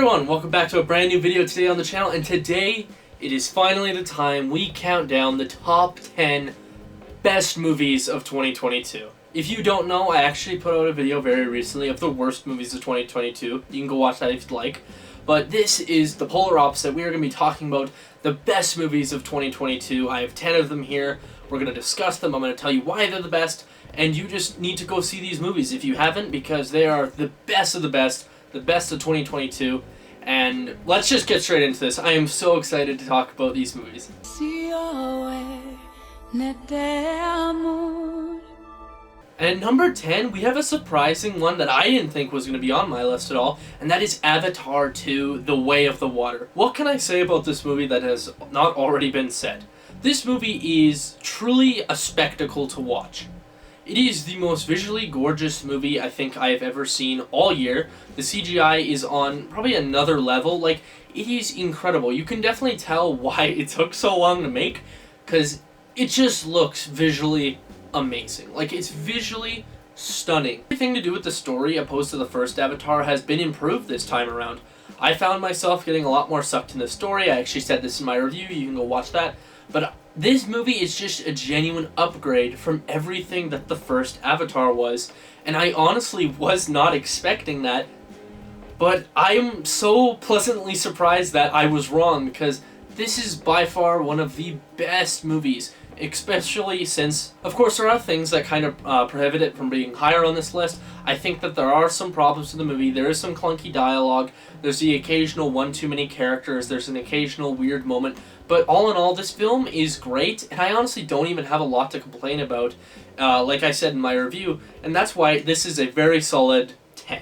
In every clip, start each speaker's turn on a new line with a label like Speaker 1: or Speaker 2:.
Speaker 1: everyone, welcome back to a brand new video today on the channel, and today it is finally the time we count down the top 10 best movies of 2022. If you don't know, I actually put out a video very recently of the worst movies of 2022. You can go watch that if you'd like. But this is the polar opposite. We are going to be talking about the best movies of 2022. I have 10 of them here. We're going to discuss them. I'm going to tell you why they're the best, and you just need to go see these movies if you haven't, because they are the best of the best of 2022. And let's just get straight into this. I am so excited to talk about these movies. And at number 10, we have a surprising one that I didn't think was going to be on my list at all, and that is Avatar 2: The Way of the Water. What can I say about this movie that has not already been said? This movie is truly a spectacle to watch. It is the most visually gorgeous movie I think I have ever seen all year. The CGI is on probably another level. Like, it is incredible. You can definitely tell why it took so long to make, because it just looks visually amazing. Like, it's visually stunning. Everything to do with the story opposed to the first Avatar has been improved this time around. I found myself getting a lot more sucked in the story. I actually said this in my review. You can go watch that. But this movie is just a genuine upgrade from everything that the first Avatar was, and I honestly was not expecting that, but I'm so pleasantly surprised that I was wrong, because this is by far one of the best movies, especially since, of course, there are things that kind of prohibit it from being higher on this list. I think that there are some problems with the movie. There is some clunky dialogue, there's the occasional one too many characters, there's an occasional weird moment, but all in all, this film is great, and I honestly don't even have a lot to complain about, like I said in my review, and that's why this is a very solid 10.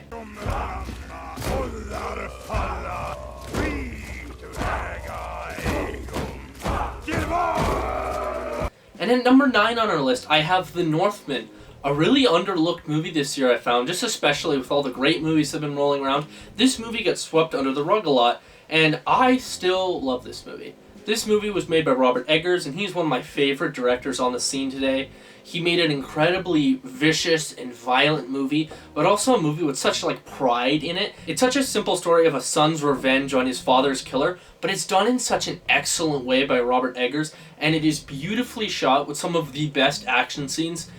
Speaker 1: And at number 9 on our list, I have The Northman, a really underlooked movie this year I found, just especially with all the great movies that have been rolling around. This movie gets swept under the rug a lot, and I still love this movie. This movie was made by Robert Eggers, and he's one of my favorite directors on the scene today. He made an incredibly vicious and violent movie, but also a movie with such pride in it. It's such a simple story of a son's revenge on his father's killer, but it's done in such an excellent way by Robert Eggers, and it is beautifully shot with some of the best action scenes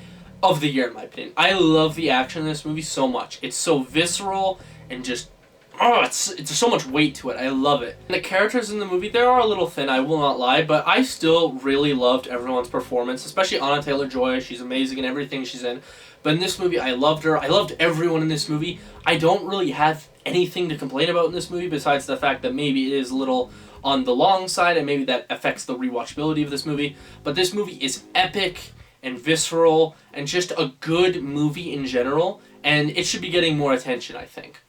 Speaker 1: of the year, in my opinion. I love the action in this movie so much. It's so visceral and just, it's so much weight to it. I love it. And the characters in the movie, they are a little thin, I will not lie, but I still really loved everyone's performance, especially Anna Taylor-Joy. She's amazing in everything she's in. But in this movie, I loved her. I loved everyone in this movie. I don't really have anything to complain about in this movie besides the fact that maybe it is a little on the long side, and maybe that affects the rewatchability of this movie. But this movie is epic and visceral and just a good movie in general, and it should be getting more attention, I think.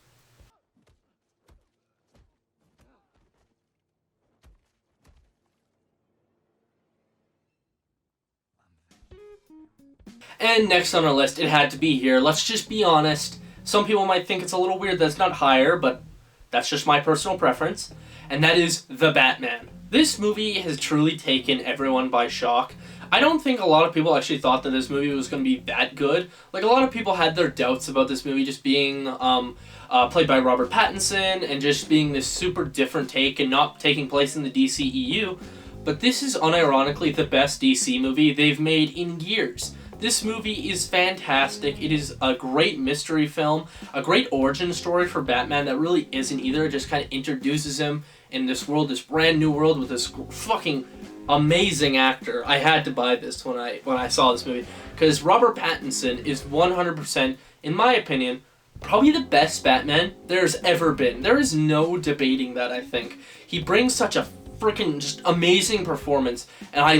Speaker 1: And next on our list, it had to be here. Let's just be honest. Some people might think it's a little weird that it's not higher, but that's just my personal preference. And that is The Batman. This movie has truly taken everyone by shock. I don't think a lot of people actually thought that this movie was going to be that good. Like, a lot of people had their doubts about this movie just being played by Robert Pattinson and just being this super different take and not taking place in the DCEU. But this is unironically the best DC movie they've made in years. This movie is fantastic. It is a great mystery film, a great origin story for Batman that really isn't either. It just kind of introduces him in this world, this brand new world with this fucking amazing actor. I had to buy this when I saw this movie, because Robert Pattinson is 100%, in my opinion, probably the best Batman there's ever been. There is no debating that, I think. He brings such a freaking just amazing performance, and I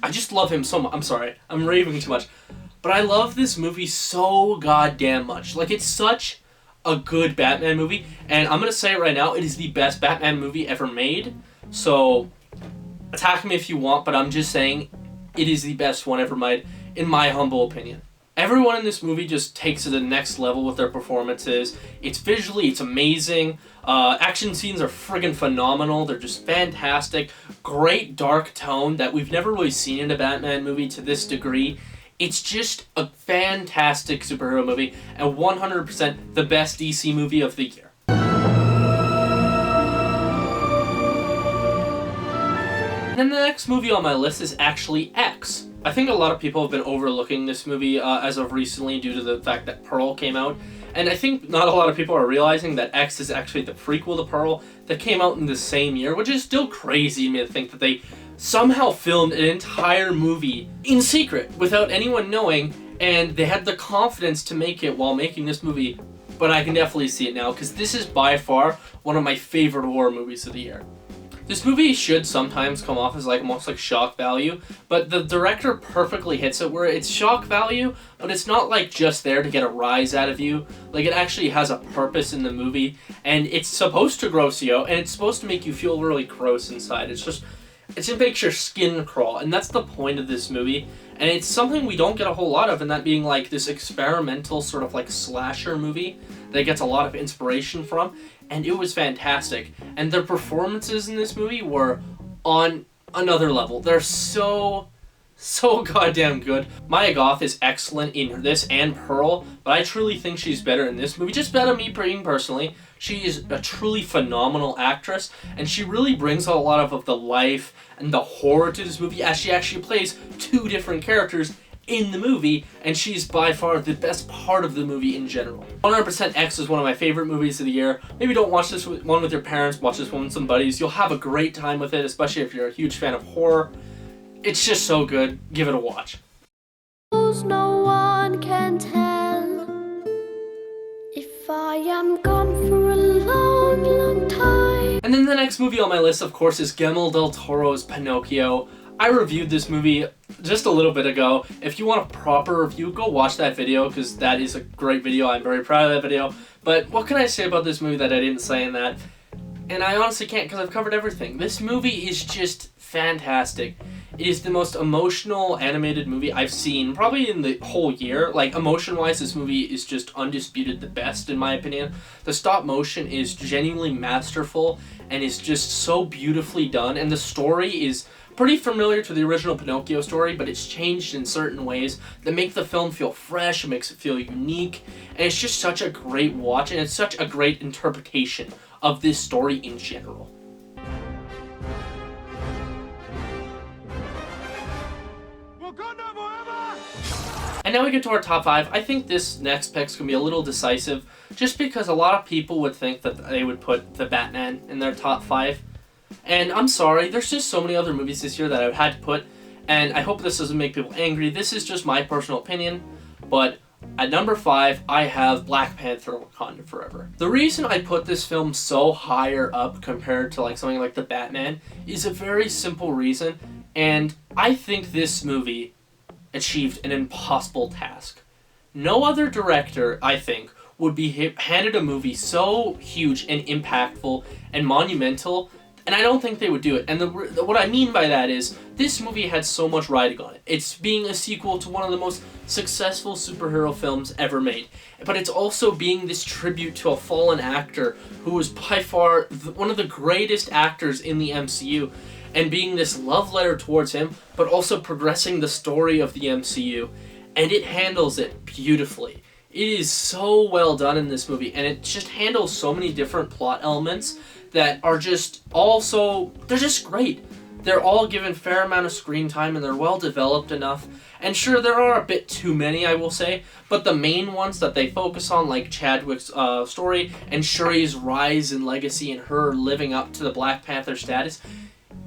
Speaker 1: just love him so much. I'm sorry, I'm raving too much, but I love this movie so goddamn much. Like, it's such a good Batman movie, and I'm gonna say it right now, it is the best Batman movie ever made. So attack me if you want, but I'm just saying it is the best one ever made, in my humble opinion. Everyone in this movie just takes it to the next level with their performances. It's visually, it's amazing. Action scenes are friggin' phenomenal. They're just fantastic. Great dark tone that we've never really seen in a Batman movie to this degree. It's just a fantastic superhero movie, and 100% the best DC movie of the year. then the next movie on my list is actually X. I think a lot of people have been overlooking this movie as of recently due to the fact that Pearl came out. And I think not a lot of people are realizing that X is actually the prequel to Pearl that came out in the same year, which is still crazy to me to think that they somehow filmed an entire movie in secret without anyone knowing, and they had the confidence to make it while making this movie. But I can definitely see it now, because this is by far one of my favorite horror movies of the year. This movie should sometimes come off as almost like shock value, but the director perfectly hits it where it's shock value, but it's not just there to get a rise out of you. It actually has a purpose in the movie, and it's supposed to gross you out, and it's supposed to make you feel really gross inside. It just makes your skin crawl, and that's the point of this movie. And it's something we don't get a whole lot of, and that being this experimental sort of slasher movie that gets a lot of inspiration from, and it was fantastic. And their performances in this movie were on another level. They're so goddamn good. Maya Goth is excellent in this and Pearl, but I truly think she's better in this movie. Just better me personally. She is a truly phenomenal actress, and she really brings a lot of the life and the horror to this movie, as she actually plays two different characters in the movie, and she's by far the best part of the movie in general. 100% X is one of my favorite movies of the year. Maybe don't watch this one with your parents, watch this one with some buddies. You'll have a great time with it, especially if you're a huge fan of horror. It's just so good. Give it a watch.
Speaker 2: No one can tell if I am gone for a long time.
Speaker 1: And then the next movie on my list, of course, is Guillermo del Toro's Pinocchio. I reviewed this movie just a little bit ago. If you want a proper review, go watch that video, because that is a great video. I'm very proud of that video. But what can I say about this movie that I didn't say in that? And I honestly can't, because I've covered everything. This movie is just fantastic. It is the most emotional animated movie I've seen probably in the whole year. Emotion-wise, this movie is just undisputed the best, in my opinion. The stop motion is genuinely masterful and is just so beautifully done, and the story is pretty familiar to the original Pinocchio story, but it's changed in certain ways that make the film feel fresh, it makes it feel unique, and it's just such a great watch, and it's such a great interpretation of this story in general. And now we get to our top 5. I think this next pick's going to be a little decisive, just because a lot of people would think that they would put The Batman in their top 5. And I'm sorry, there's just so many other movies this year that I've had to put, and I hope this doesn't make people angry. This is just my personal opinion, but at number 5, I have Black Panther: Wakanda Forever. The reason I put this film so higher up compared to something like The Batman is a very simple reason, and I think this movie achieved an impossible task. No other director, I think, would be handed a movie so huge and impactful and monumental, and I don't think they would do it. And what I mean by that is, this movie had so much riding on it. It's being a sequel to one of the most successful superhero films ever made, but it's also being this tribute to a fallen actor who was by far one of the greatest actors in the MCU, and being this love letter towards him, but also progressing the story of the MCU. And it handles it beautifully. It is so well done in this movie, and it just handles so many different plot elements that are just they're just great. They're all given fair amount of screen time, and they're well developed enough. And sure, there are a bit too many, I will say, but the main ones that they focus on, like Chadwick's story and Shuri's rise and legacy and her living up to the Black Panther status,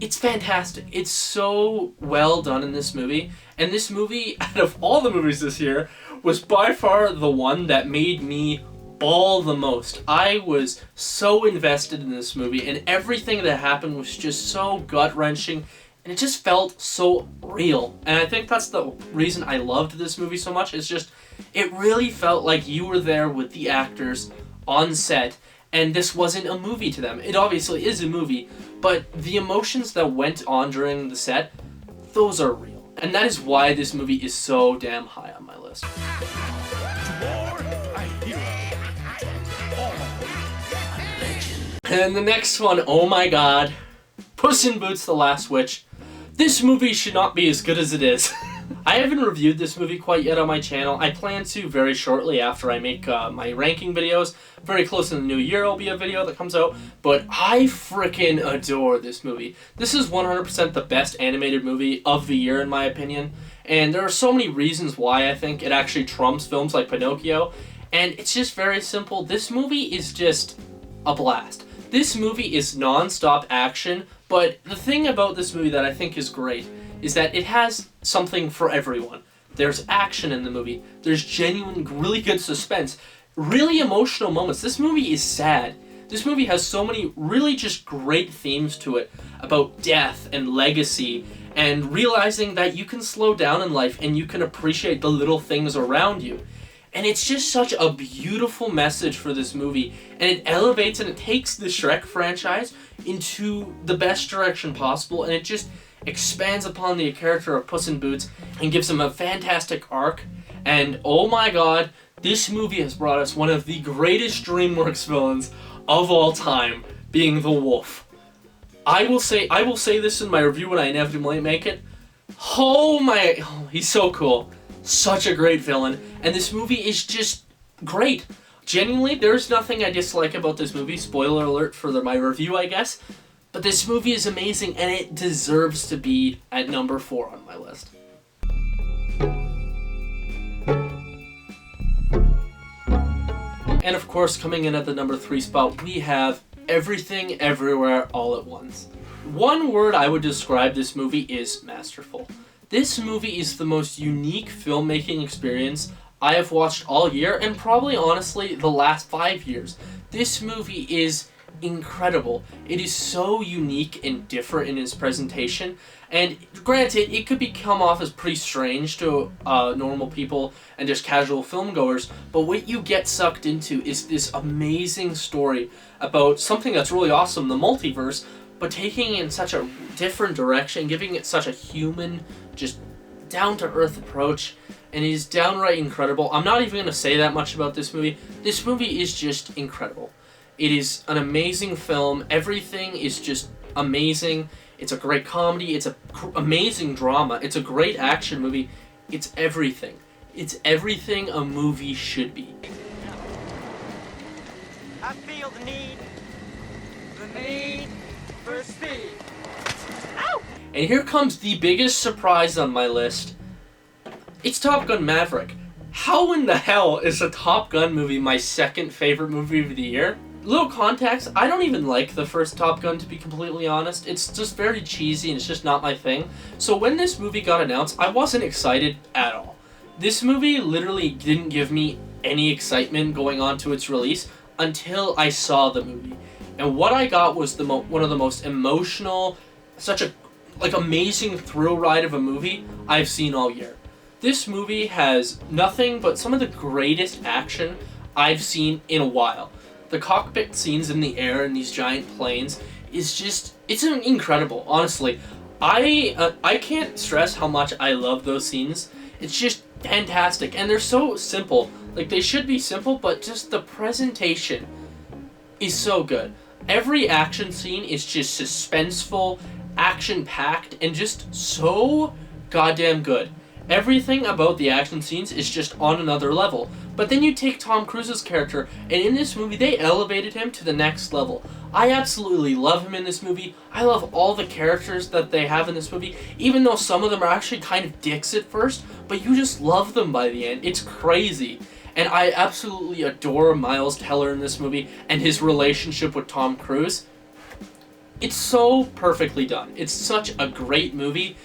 Speaker 1: it's fantastic. It's so well done in this movie. And this movie, out of all the movies this year, was by far the one that made me bawl the most. I was so invested in this movie, and everything that happened was just so gut-wrenching, and it just felt so real. And I think that's the reason I loved this movie so much. It's just, it really felt like you were there with the actors on set, and this wasn't a movie to them. It obviously is a movie, but the emotions that went on during the set, those are real. And that is why this movie is so damn high on my list. And the next one, oh my god, Puss in Boots: The Last Witch. This movie should not be as good as it is. I haven't reviewed this movie quite yet on my channel. I plan to very shortly after I make my ranking videos. Very close in the new year will be a video that comes out. But I freaking adore this movie. This is 100% the best animated movie of the year in my opinion. And there are so many reasons why I think it actually trumps films like Pinocchio. And it's just very simple. This movie is just a blast. This movie is non-stop action. But the thing about this movie that I think is great is that it has something for everyone. There's action in the movie. There's genuine, really good suspense. Really emotional moments. This movie is sad. This movie has so many really just great themes to it about death and legacy and realizing that you can slow down in life and you can appreciate the little things around you. And it's just such a beautiful message for this movie. And it elevates and it takes the Shrek franchise into the best direction possible. And it just expands upon the character of Puss in Boots and gives him a fantastic arc. And oh my god, this movie has brought us one of the greatest DreamWorks villains of all time, being the wolf. I will say this in my review when I inevitably make it. He's so cool. Such a great villain. And this movie is just great. Genuinely, there's nothing I dislike about this movie. Spoiler alert for my review, I guess. But this movie is amazing, and it deserves to be at number 4 on my list. And of course, coming in at the number 3 spot, we have Everything Everywhere All at Once. One word I would describe this movie is masterful. This movie is the most unique filmmaking experience I have watched all year, and probably honestly the last 5 years. This movie is incredible. It is so unique and different in its presentation, and granted, it could come off as pretty strange to normal people and just casual filmgoers, but what you get sucked into is this amazing story about something that's really awesome, the multiverse, but taking it in such a different direction, giving it such a human, just down-to-earth approach, and it is downright incredible. I'm not even going to say that much about this movie. This movie is just incredible. It is an amazing film. Everything is just amazing. It's a great comedy. It's an amazing drama. It's a great action movie. It's everything. It's everything a movie should be.
Speaker 3: I feel the need for speed. Ow!
Speaker 1: And here comes the biggest surprise on my list. It's Top Gun Maverick. How in the hell is a Top Gun movie my second favorite movie of the year? Little context, I don't even like the first Top Gun, to be completely honest. It's just very cheesy and it's just not my thing. So when this movie got announced, I wasn't excited at all. This movie literally didn't give me any excitement going on to its release until I saw the movie. And what I got was one of the most emotional, such a amazing thrill ride of a movie I've seen all year. This movie has nothing but some of the greatest action I've seen in a while. The cockpit scenes in the air in these giant planes is just, it's incredible, honestly. I can't stress how much I love those scenes. It's just fantastic, and they're so simple. Like, they should be simple, but just the presentation is so good. Every action scene is just suspenseful, action-packed, and just so goddamn good. Everything about the action scenes is just on another level. But then you take Tom Cruise's character, and in this movie, they elevated him to the next level. I absolutely love him in this movie. I love all the characters that they have in this movie, even though some of them are actually kind of dicks at first, but you just love them by the end. It's crazy. And I absolutely adore Miles Teller in this movie, and his relationship with Tom Cruise. It's so perfectly done. It's such a great movie.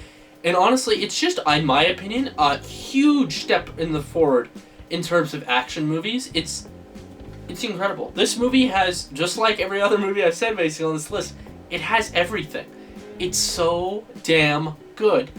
Speaker 1: And honestly, it's just, in my opinion, a huge step in the forward in terms of action movies. It's incredible. This movie has, just like every other movie I've said basically on this list, it has everything. It's so damn good.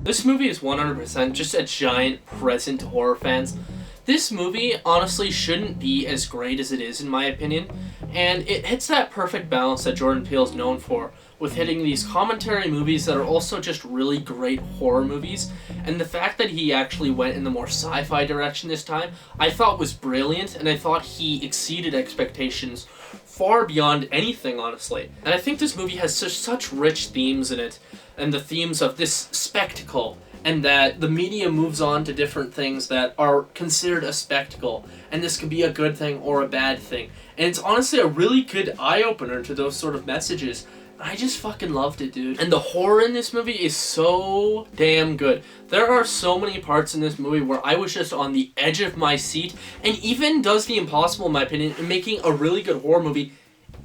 Speaker 1: This movie is 100% just a giant present to horror fans. This movie honestly shouldn't be as great as it is in my opinion, and it hits that perfect balance that Jordan Peele's known for, with hitting these commentary movies that are also just really great horror movies. And the fact that he actually went in the more sci-fi direction this time, I thought was brilliant, and I thought he exceeded expectations far beyond anything, honestly. And I think this movie has such rich themes in it, and the themes of this spectacle, and that the media moves on to different things that are considered a spectacle, and this could be a good thing or a bad thing. And it's honestly a really good eye-opener to those sort of messages. I just fucking loved it, dude. And the horror in this movie is so damn good. There are so many parts in this movie where I was just on the edge of my seat, and even does the impossible, in my opinion, in making a really good horror movie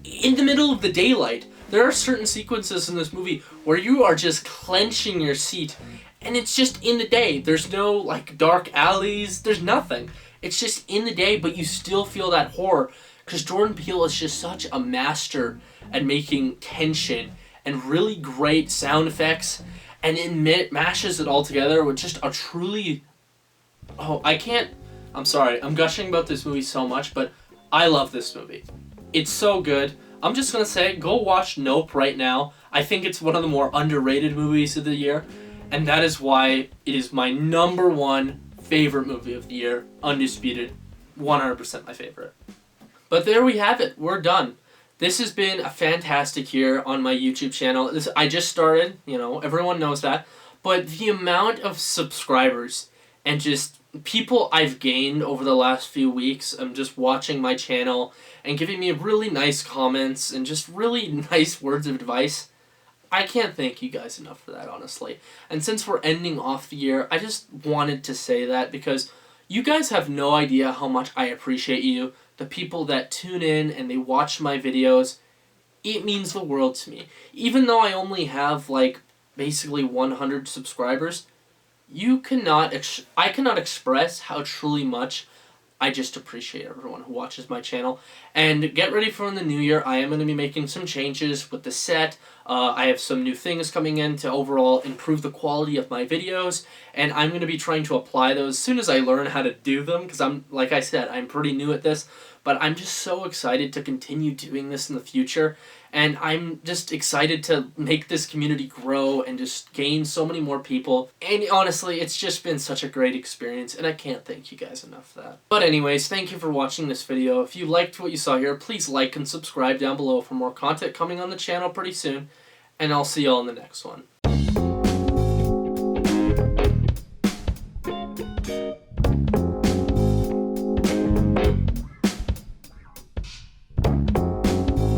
Speaker 1: in the middle of the daylight. There are certain sequences in this movie where you are just clenching your seat, and it's just in the day. There's no, like, dark alleys. There's nothing. It's just in the day, but you still feel that horror, because Jordan Peele is just such a master at making tension and really great sound effects, and it mashes it all together with just a truly... Oh, I'm sorry, I'm gushing about this movie so much, but I love this movie. It's so good. I'm just gonna say, go watch Nope right now. I think it's one of the more underrated movies of the year, and that is why it is my #1 favorite movie of the year. Undisputed. 100% my favorite. But there we have it. We're done. This has been a fantastic year on my YouTube channel. I just started, everyone knows that. But the amount of subscribers and just people I've gained over the last few weeks, just watching my channel and giving me really nice comments and just really nice words of advice, I can't thank you guys enough for that, honestly. And since we're ending off the year, I just wanted to say that because you guys have no idea how much I appreciate you. The people that tune in and they watch my videos, it means the world to me. Even though I only have, basically 100 subscribers, I cannot express how truly much I just appreciate everyone who watches my channel. And get ready for in the new year. I am going to be making some changes with the set. I have some new things coming in to overall improve the quality of my videos. And I'm going to be trying to apply those as soon as I learn how to do them. Because like I said, I'm pretty new at this. But I'm just so excited to continue doing this in the future. And I'm just excited to make this community grow and just gain so many more people. And honestly, it's just been such a great experience, and I can't thank you guys enough for that. But anyways, thank you for watching this video. If you liked what you saw here, please like and subscribe down below for more content coming on the channel pretty soon. And I'll see you all in the next one.